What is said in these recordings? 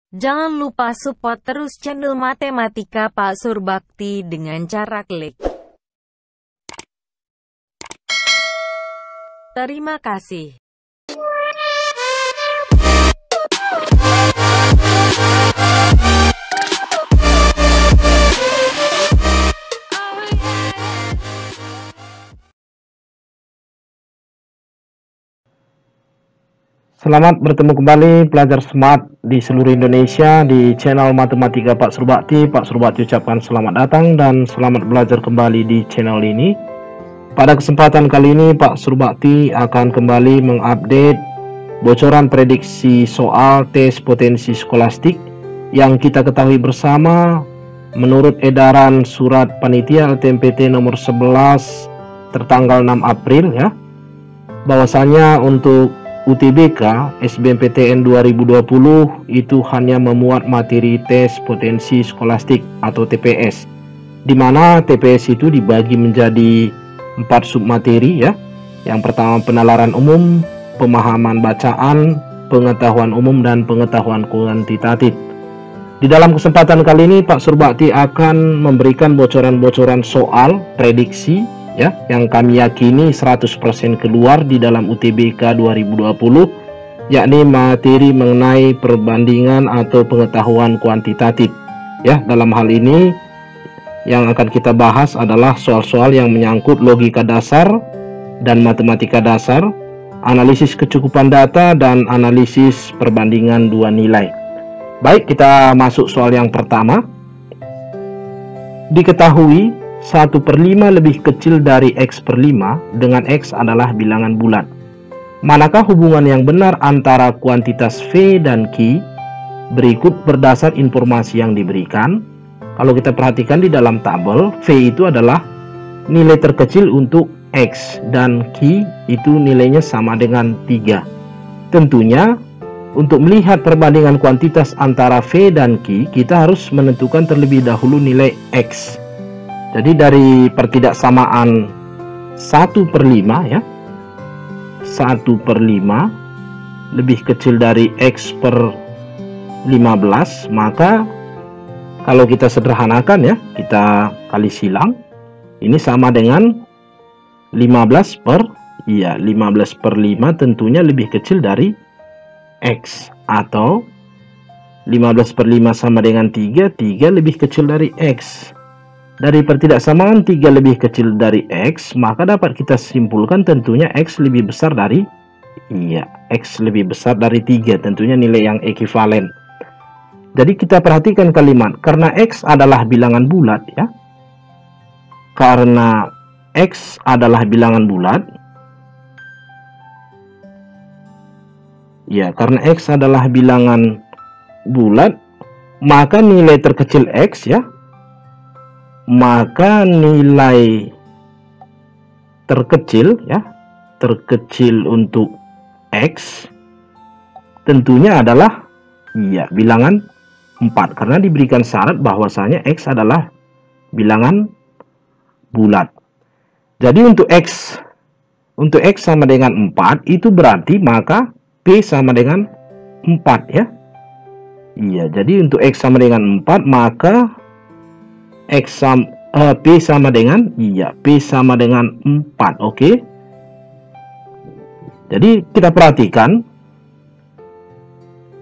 Jangan lupa support terus channel Matematika Pak Surbakti dengan cara klik. Terima kasih. Selamat bertemu kembali pelajar smart di seluruh Indonesia di channel Matematika Pak Surbakti. Pak Surbakti ucapkan selamat datang dan selamat belajar kembali di channel ini. Pada kesempatan kali ini Pak Surbakti akan kembali mengupdate bocoran prediksi soal tes potensi skolastik yang kita ketahui bersama menurut edaran surat panitia LTMPT nomor 11 tertanggal 6 April ya, bahwasanya untuk UTBK SBMPTN 2020 itu hanya memuat materi tes potensi skolastik atau TPS, di mana TPS itu dibagi menjadi 4 submateri ya. Yang pertama penalaran umum, pemahaman bacaan, pengetahuan umum, dan pengetahuan kuantitatif. Di dalam kesempatan kali ini Pak Surbakti akan memberikan bocoran-bocoran soal prediksi ya, yang kami yakini 100% keluar di dalam UTBK 2020, yakni materi mengenai perbandingan atau pengetahuan kuantitatif ya. Dalam hal ini yang akan kita bahas adalah soal-soal yang menyangkut logika dasar dan matematika dasar, analisis kecukupan data, dan analisis perbandingan dua nilai. Baik, kita masuk soal yang pertama. Diketahui 1/5 lebih kecil dari X/5 dengan X adalah bilangan bulat. Manakah hubungan yang benar antara kuantitas V dan Q? Berikut berdasar informasi yang diberikan. Kalau kita perhatikan di dalam tabel, V itu adalah nilai terkecil untuk X dan Q itu nilainya sama dengan 3. Tentunya untuk melihat perbandingan kuantitas antara V dan Q, kita harus menentukan terlebih dahulu nilai X. Jadi dari pertidaksamaan 1/5 ya, 1/5 lebih kecil dari X/15, maka kalau kita sederhanakan ya, kita kali silang, ini sama dengan 15/5 tentunya lebih kecil dari X, atau 15/5 sama dengan 3 lebih kecil dari X. Dari pertidaksamaan 3 lebih kecil dari X, maka dapat kita simpulkan tentunya X lebih besar dari X lebih besar dari 3, tentunya nilai yang ekivalen. Jadi kita perhatikan kalimat, karena X adalah bilangan bulat ya. Karena X adalah bilangan bulat. Ya, karena X adalah bilangan bulat, maka nilai terkecil X ya, maka nilai terkecil ya, terkecil untuk X tentunya adalah bilangan 4, karena diberikan syarat bahwasanya X adalah bilangan bulat. Jadi untuk X sama dengan 4 itu berarti maka P sama dengan 4 ya. Jadi untuk X sama dengan 4 maka P sama dengan P sama dengan 4. Oke. Jadi kita perhatikan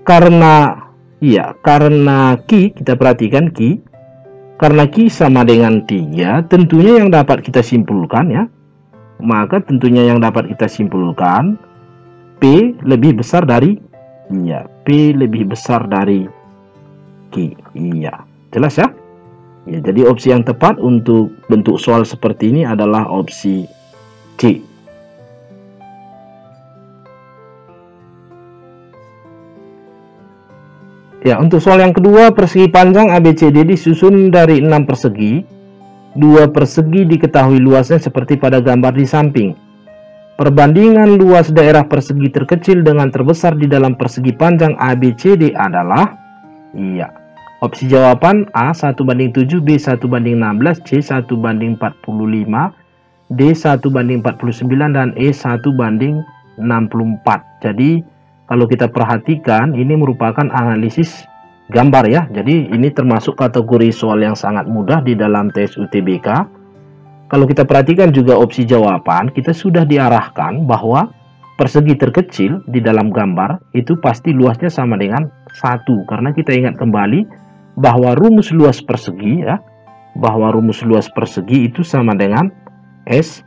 karena kita perhatikan karena Q sama dengan 3, tentunya yang dapat kita simpulkan ya, maka tentunya yang dapat kita simpulkan P lebih besar dari P lebih besar dari Q. Jelas ya? Jadi opsi yang tepat untuk bentuk soal seperti ini adalah opsi C. Ya, untuk soal yang kedua, persegi panjang ABCD disusun dari 6 persegi. 2 persegi diketahui luasnya seperti pada gambar di samping. Perbandingan luas daerah persegi terkecil dengan terbesar di dalam persegi panjang ABCD adalah opsi jawaban A 1/7, B 1/16, C 1/45, D 1/49, dan E 1/64. Jadi kalau kita perhatikan ini merupakan analisis gambar ya. Jadi ini termasuk kategori soal yang sangat mudah di dalam tes UTBK. Kalau kita perhatikan juga opsi jawaban, kita sudah diarahkan bahwa persegi terkecil di dalam gambar itu pasti luasnya sama dengan 1. Karena kita ingat kembali bahwa rumus luas persegi ya, bahwa rumus luas persegi itu sama dengan S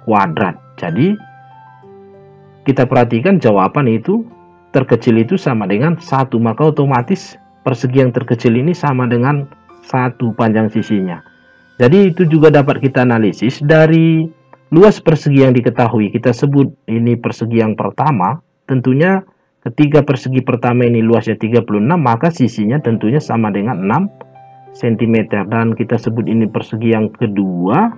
kuadrat. Jadi kita perhatikan jawaban itu terkecil itu sama dengan 1, maka otomatis persegi yang terkecil ini sama dengan 1 panjang sisinya. Jadi itu juga dapat kita analisis dari luas persegi yang diketahui. Kita sebut ini persegi yang pertama. Tentunya ketika persegi pertama ini luasnya 36, maka sisinya tentunya sama dengan 6 cm. Dan kita sebut ini persegi yang kedua,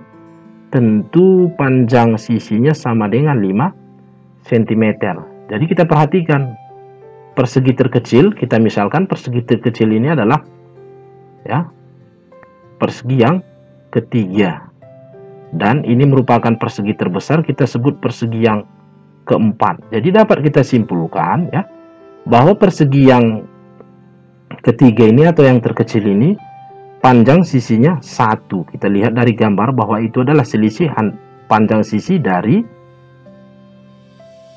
tentu panjang sisinya sama dengan 5 cm. Jadi kita perhatikan persegi terkecil, kita misalkan persegi terkecil ini adalah ya persegi yang ketiga, dan ini merupakan persegi terbesar, kita sebut persegi yang keempat. Jadi dapat kita simpulkan ya bahwa persegi yang ketiga ini atau yang terkecil ini panjang sisinya 1. Kita lihat dari gambar bahwa itu adalah selisih panjang sisi dari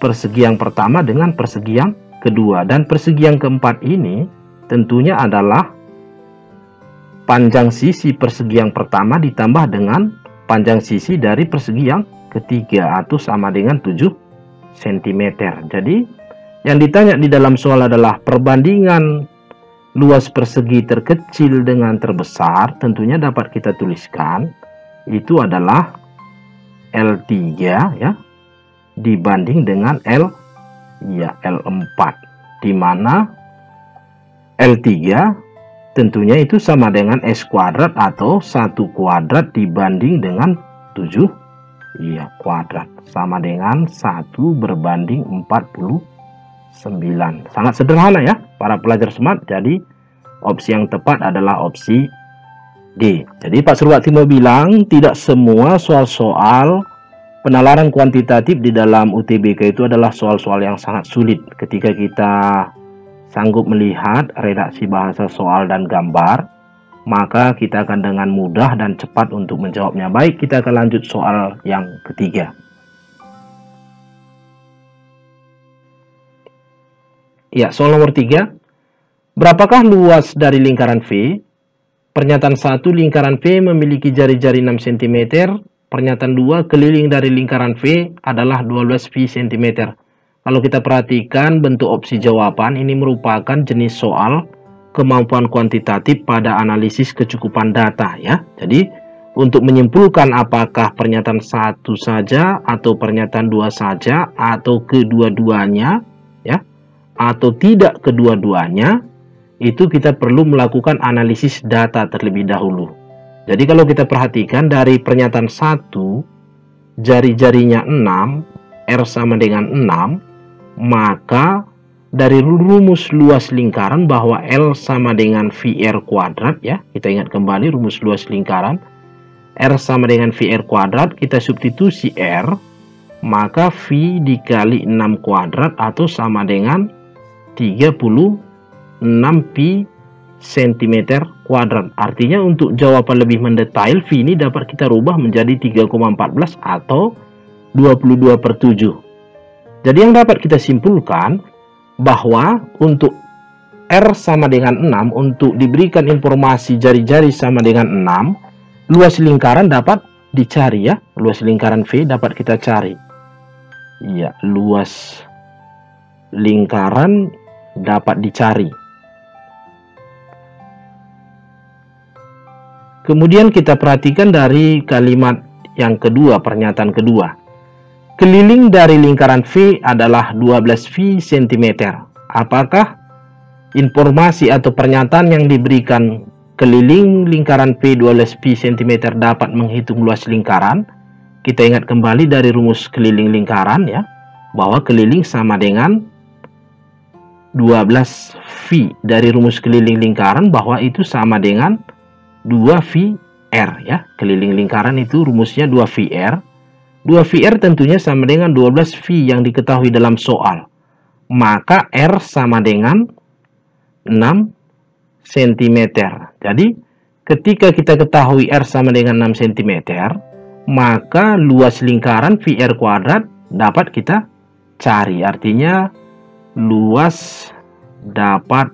persegi yang pertama dengan persegi yang kedua. Dan persegi yang keempat ini tentunya adalah panjang sisi persegi yang pertama ditambah dengan panjang sisi dari persegi yang ketiga, atau sama dengan 7 cm. Jadi yang ditanya di dalam soal adalah perbandingan luas persegi terkecil dengan terbesar. Tentunya dapat kita tuliskan itu adalah L3 ya dibanding dengan L4, di mana L3 tentunya itu sama dengan S kuadrat atau 1 kuadrat dibanding dengan 7 kuadrat, sama dengan 1 berbanding 49. Sangat sederhana ya para pelajar smart. Jadi opsi yang tepat adalah opsi D. Jadi Pak Surbakti mau bilang tidak semua soal-soal penalaran kuantitatif di dalam UTBK itu adalah soal-soal yang sangat sulit. Ketika kita sanggup melihat redaksi bahasa soal dan gambar, maka kita akan dengan mudah dan cepat untuk menjawabnya. Baik, kita akan lanjut soal yang ketiga. Ya, soal nomor 3. Berapakah luas dari lingkaran V? Pernyataan 1, lingkaran V memiliki jari-jari 6 cm. Pernyataan 2, keliling dari lingkaran V adalah 12 V cm. Kalau kita perhatikan bentuk opsi jawaban, ini merupakan jenis soal kemampuan kuantitatif pada analisis kecukupan data ya. Jadi untuk menyimpulkan apakah pernyataan 1 saja atau pernyataan 2 saja atau kedua-duanya ya, atau tidak kedua-duanya, itu kita perlu melakukan analisis data terlebih dahulu. Jadi kalau kita perhatikan dari pernyataan 1, jari-jarinya 6, R sama dengan 6, maka dari rumus luas lingkaran bahwa L sama dengan VR kuadrat ya, kita ingat kembali rumus luas lingkaran, R sama dengan VR kuadrat, kita substitusi R, maka V dikali 6 kuadrat atau sama dengan 36 pi cm kuadrat. Artinya untuk jawaban lebih mendetail, V ini dapat kita rubah menjadi 3,14 atau 22/7. Jadi yang dapat kita simpulkan bahwa untuk R sama dengan 6, untuk diberikan informasi jari-jari sama dengan 6, luas lingkaran dapat dicari ya. Luas lingkaran V dapat kita cari. Ya, luas lingkaran dapat dicari. Kemudian kita perhatikan dari kalimat yang kedua, pernyataan kedua. Keliling dari lingkaran V adalah 12 V cm. Apakah informasi atau pernyataan yang diberikan keliling lingkaran V 12 V cm dapat menghitung luas lingkaran? Kita ingat kembali dari rumus keliling lingkaran ya, bahwa keliling sama dengan 12 V. Dari rumus keliling lingkaran bahwa itu sama dengan 2VR ya. Keliling lingkaran itu rumusnya 2VR. 2VR tentunya sama dengan 12V yang diketahui dalam soal. Maka R sama dengan 6 cm. Jadi ketika kita ketahui R sama dengan 6 cm, maka luas lingkaran VR kuadrat dapat kita cari. Artinya luas dapat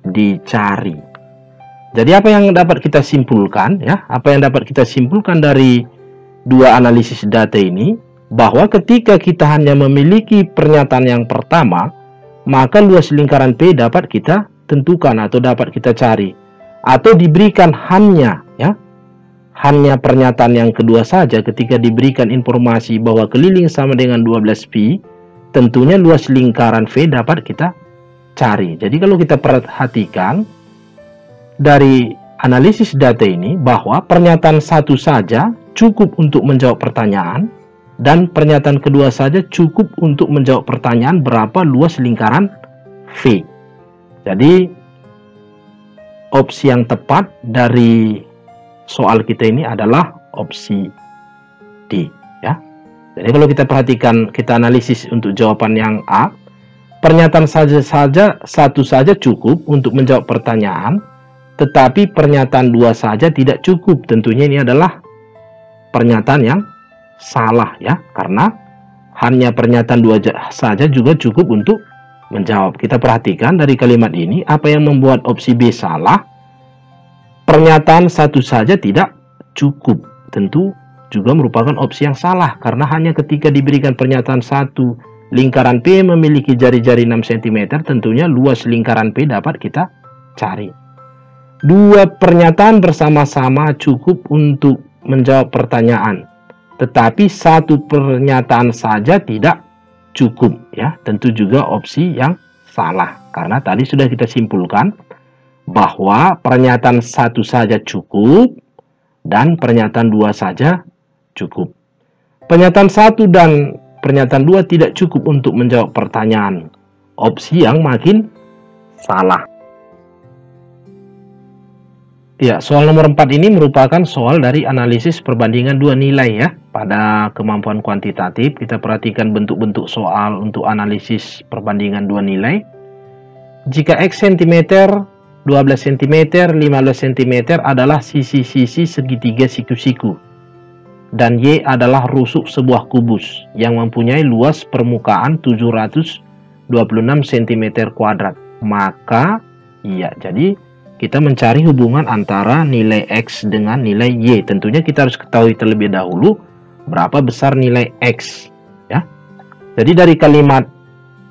dicari. Jadi apa yang dapat kita simpulkan ya? Apa yang dapat kita simpulkan dari dua analisis data ini, bahwa ketika kita hanya memiliki pernyataan yang pertama, maka luas lingkaran P dapat kita tentukan atau dapat kita cari. Atau diberikan hanya pernyataan yang kedua saja, ketika diberikan informasi bahwa keliling sama dengan 12pi, tentunya luas lingkaran V dapat kita cari. Jadi kalau kita perhatikan dari analisis data ini, bahwa pernyataan satu saja cukup untuk menjawab pertanyaan, dan pernyataan kedua saja cukup untuk menjawab pertanyaan berapa luas lingkaran V. Jadi opsi yang tepat dari soal kita ini adalah opsi D ya. Jadi kalau kita perhatikan, kita analisis untuk jawaban yang A, pernyataan satu saja cukup untuk menjawab pertanyaan, tetapi pernyataan dua saja tidak cukup. Tentunya ini adalah pernyataan yang salah ya, karena hanya pernyataan dua saja juga cukup untuk menjawab. Kita perhatikan dari kalimat ini, apa yang membuat opsi B salah? Pernyataan satu saja tidak cukup, tentu juga merupakan opsi yang salah, karena hanya ketika diberikan pernyataan satu, lingkaran P memiliki jari-jari 6 cm, tentunya luas lingkaran P dapat kita cari. Dua pernyataan bersama-sama cukup untuk menjawab pertanyaan, tetapi satu pernyataan saja tidak cukup ya, tentu juga opsi yang salah, karena tadi sudah kita simpulkan bahwa pernyataan satu saja cukup dan pernyataan dua saja cukup. Pernyataan satu dan pernyataan dua tidak cukup untuk menjawab pertanyaan, opsi yang makin salah. Ya, soal nomor 4 ini merupakan soal dari analisis perbandingan dua nilai ya. Pada kemampuan kuantitatif, kita perhatikan bentuk-bentuk soal untuk analisis perbandingan dua nilai. Jika X cm, 12 cm, 15 cm adalah sisi-sisi segitiga siku-siku, dan Y adalah rusuk sebuah kubus yang mempunyai luas permukaan 726 cm kuadrat, maka jadi kita mencari hubungan antara nilai X dengan nilai Y. Tentunya kita harus ketahui terlebih dahulu berapa besar nilai X ya. Jadi dari kalimat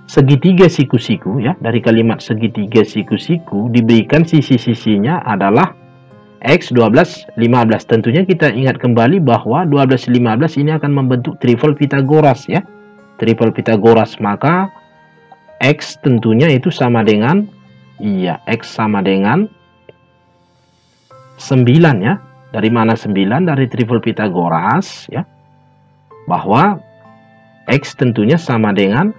segitiga siku-siku ya, dari kalimat segitiga siku-siku diberikan sisi-sisinya adalah X, 12, 15. Tentunya kita ingat kembali bahwa 12, 15 ini akan membentuk triple Pythagoras ya. Triple Pythagoras, maka X tentunya itu sama dengan X sama dengan 9 ya. Dari mana 9? Dari triple Pythagoras ya. Bahwa X tentunya sama dengan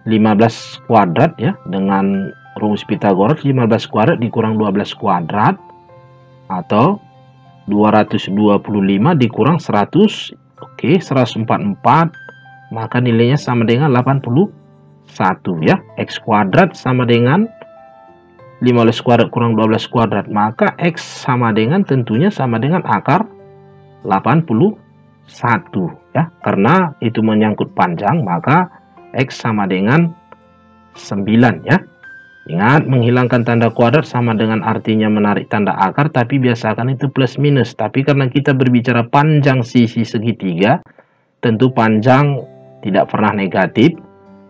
15 kuadrat ya, dengan rumus Pythagoras 15 kuadrat dikurang 12 kuadrat atau 225 dikurang 100, 144, maka nilainya sama dengan 81 ya. X kuadrat sama dengan 15 kuadrat kurang 12 kuadrat, maka X sama dengan tentunya sama dengan akar 81 ya. Karena itu menyangkut panjang, maka X sama dengan 9 ya. Ingat, menghilangkan tanda kuadrat sama dengan artinya menarik tanda akar, tapi biasakan itu plus minus. Tapi karena kita berbicara panjang sisi segitiga, tentu panjang tidak pernah negatif,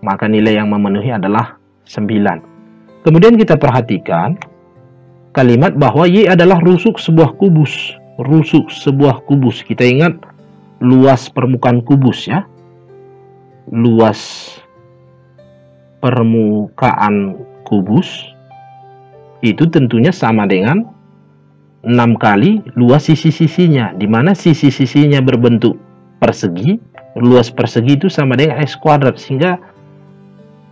maka nilai yang memenuhi adalah 9. Kemudian kita perhatikan kalimat bahwa Y adalah rusuk sebuah kubus. Rusuk sebuah kubus. Kita ingat luas permukaan kubus ya. Luas permukaan kubus itu tentunya sama dengan 6 kali luas sisi-sisinya, di mana sisi-sisinya berbentuk persegi. Luas persegi itu sama dengan X kuadrat, sehingga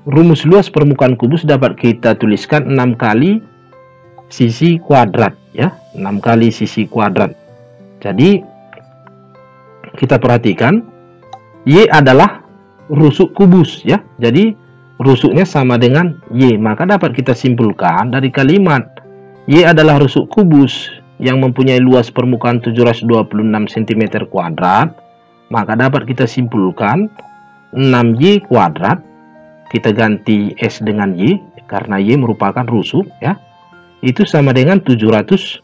rumus luas permukaan kubus dapat kita tuliskan 6 kali sisi kuadrat ya, 6 kali sisi kuadrat. Jadi kita perhatikan Y adalah rusuk kubus ya. Jadi rusuknya sama dengan Y. Maka dapat kita simpulkan dari kalimat Y adalah rusuk kubus yang mempunyai luas permukaan 726 cm², maka dapat kita simpulkan 6Y kuadrat, kita ganti S dengan Y karena Y merupakan rusuk ya, itu sama dengan 726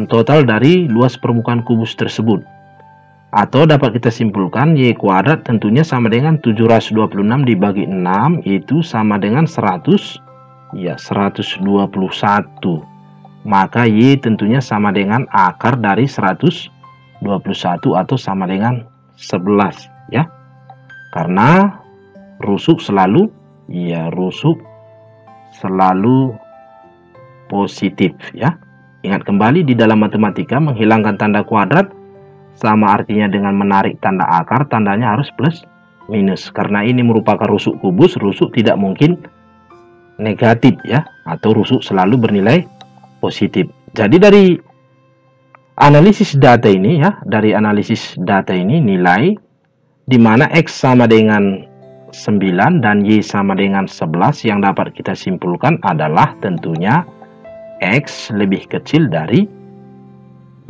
total dari luas permukaan kubus tersebut. Atau dapat kita simpulkan Y kuadrat tentunya sama dengan 726 dibagi 6 itu sama dengan 100 ya 121. Maka Y tentunya sama dengan akar dari 121 atau sama dengan 11 ya. Karena rusuk selalu positif ya. Ingat kembali di dalam matematika menghilangkan tanda kuadrat sama artinya dengan menarik tanda akar, tandanya harus plus minus. Karena ini merupakan rusuk kubus, rusuk tidak mungkin negatif ya, atau rusuk selalu bernilai positif. Jadi dari analisis data ini ya, nilai di mana X sama dengan 9 dan Y sama dengan 11 yang dapat kita simpulkan adalah tentunya X lebih kecil dari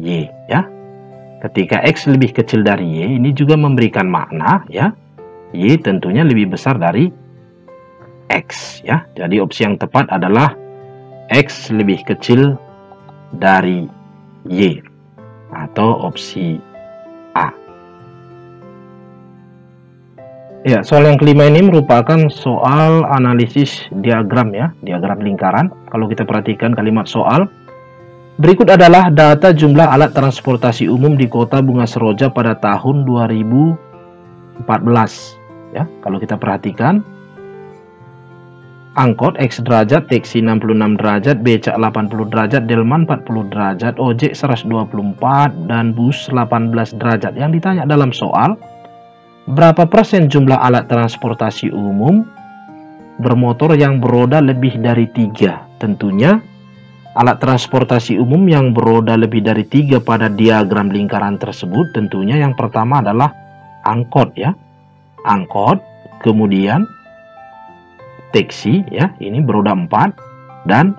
Y ya. Ketika X lebih kecil dari Y, ini juga memberikan makna ya, Y tentunya lebih besar dari X ya. Jadi opsi yang tepat adalah X lebih kecil dari Y atau opsi A. Ya, soal yang kelima ini merupakan soal analisis diagram ya, diagram lingkaran. Kalau kita perhatikan kalimat soal, berikut adalah data jumlah alat transportasi umum di Kota Bunga Seroja pada tahun 2014 ya. Kalau kita perhatikan, angkot X derajat, taksi 66 derajat, becak 80 derajat, delman 40 derajat, ojek 124, dan bus 18 derajat. Yang ditanya dalam soal, berapa persen jumlah alat transportasi umum bermotor yang beroda lebih dari 3? Tentunya alat transportasi umum yang beroda lebih dari 3 pada diagram lingkaran tersebut tentunya yang pertama adalah angkot ya. Angkot, kemudian taksi ya, ini beroda 4, dan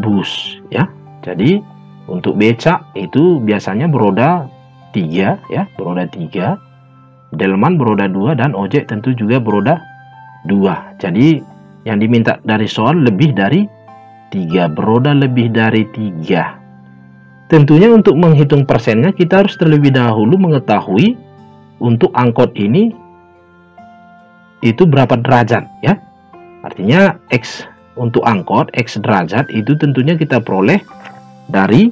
bus ya. Jadi untuk becak itu biasanya beroda 3 ya, beroda 3, delman beroda 2, dan ojek tentu juga beroda 2. Jadi yang diminta dari soal lebih dari 3, beroda lebih dari 3. Tentunya untuk menghitung persennya kita harus terlebih dahulu mengetahui untuk angkot ini itu berapa derajat ya. Artinya X untuk angkot X derajat itu tentunya kita peroleh dari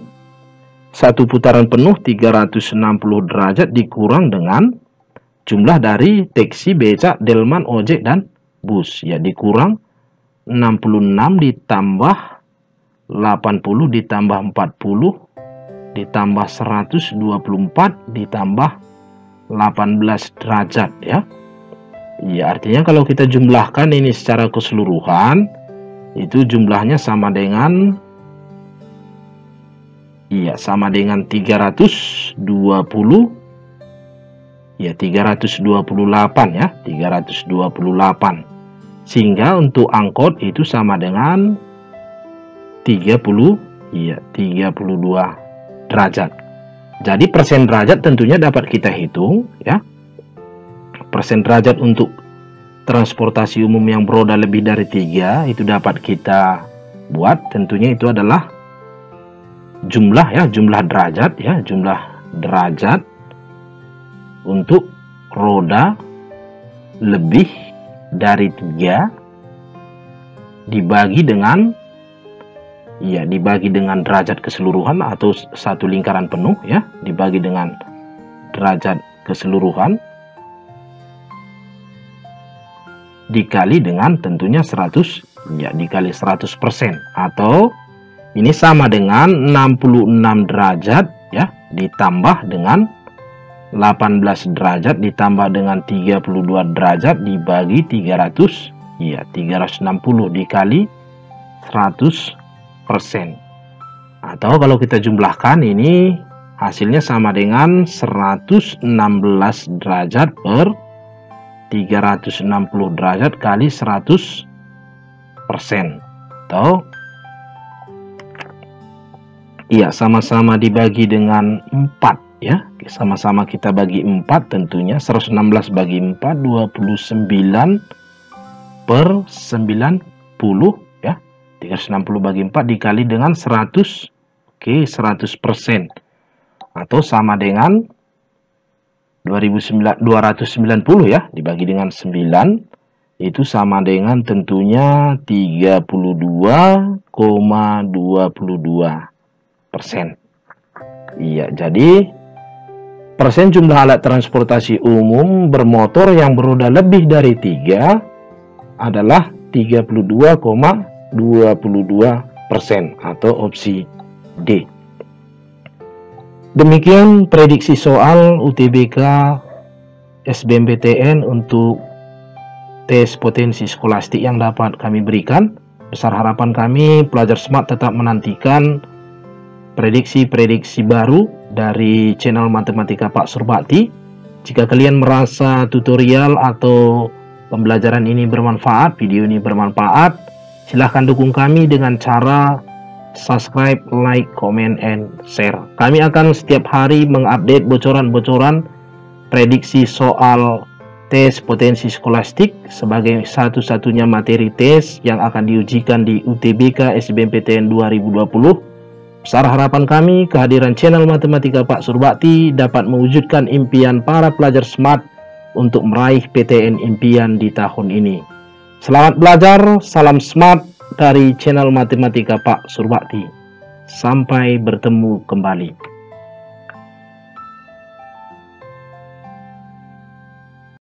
satu putaran penuh 360 derajat dikurang dengan jumlah dari taksi, becak, delman, ojek, dan bus ya, dikurang 66 ditambah 80 ditambah 40 ditambah 124 ditambah 18 derajat ya. Ya, artinya kalau kita jumlahkan ini secara keseluruhan itu jumlahnya sama dengan 320 ya, 328 ya, 328. Sehingga untuk angkot itu sama dengan 32 derajat. Jadi persen derajat tentunya dapat kita hitung ya. Persen derajat untuk transportasi umum yang beroda lebih dari 3 itu dapat kita buat, tentunya itu adalah jumlah ya, jumlah derajat ya, jumlah derajat untuk roda lebih dari 3 dibagi dengan derajat keseluruhan atau satu lingkaran penuh ya, dibagi dengan derajat keseluruhan dikali dengan tentunya 100 ya, dikali 100%, atau ini sama dengan 66 derajat ya ditambah dengan 18 derajat ditambah dengan 32 derajat dibagi 300 ya, 360 dikali 100%. Atau kalau kita jumlahkan ini hasilnya sama dengan 116 derajat per 360 derajat kali 100%. Atau iya, sama-sama dibagi dengan 4 ya. Sama-sama kita bagi 4 tentunya. 116 bagi 4, 29 per 90 ya. 360 bagi 4 dikali dengan 100. Oke, 100%. Atau sama dengan 290 ya, dibagi dengan 9. Itu sama dengan tentunya 32,22%. Iya, jadi persen jumlah alat transportasi umum bermotor yang beroda lebih dari 3 adalah 32,22% atau opsi D. Demikian prediksi soal UTBK SBMPTN untuk tes potensi skolastik yang dapat kami berikan. Besar harapan kami pelajar smart tetap menantikan prediksi-prediksi baru dari channel Matematika Pak Surbakti. Jika kalian merasa tutorial atau pembelajaran ini bermanfaat, video ini bermanfaat, silahkan dukung kami dengan cara subscribe, like, comment, and share. Kami akan setiap hari mengupdate bocoran-bocoran prediksi soal tes potensi skolastik sebagai satu-satunya materi tes yang akan diujikan di UTBK SBMPTN 2020. Besar harapan kami kehadiran channel Matematika Pak Surbakti dapat mewujudkan impian para pelajar smart untuk meraih PTN impian di tahun ini. Selamat belajar, salam smart dari channel Matematika Pak Surbakti. Sampai bertemu kembali.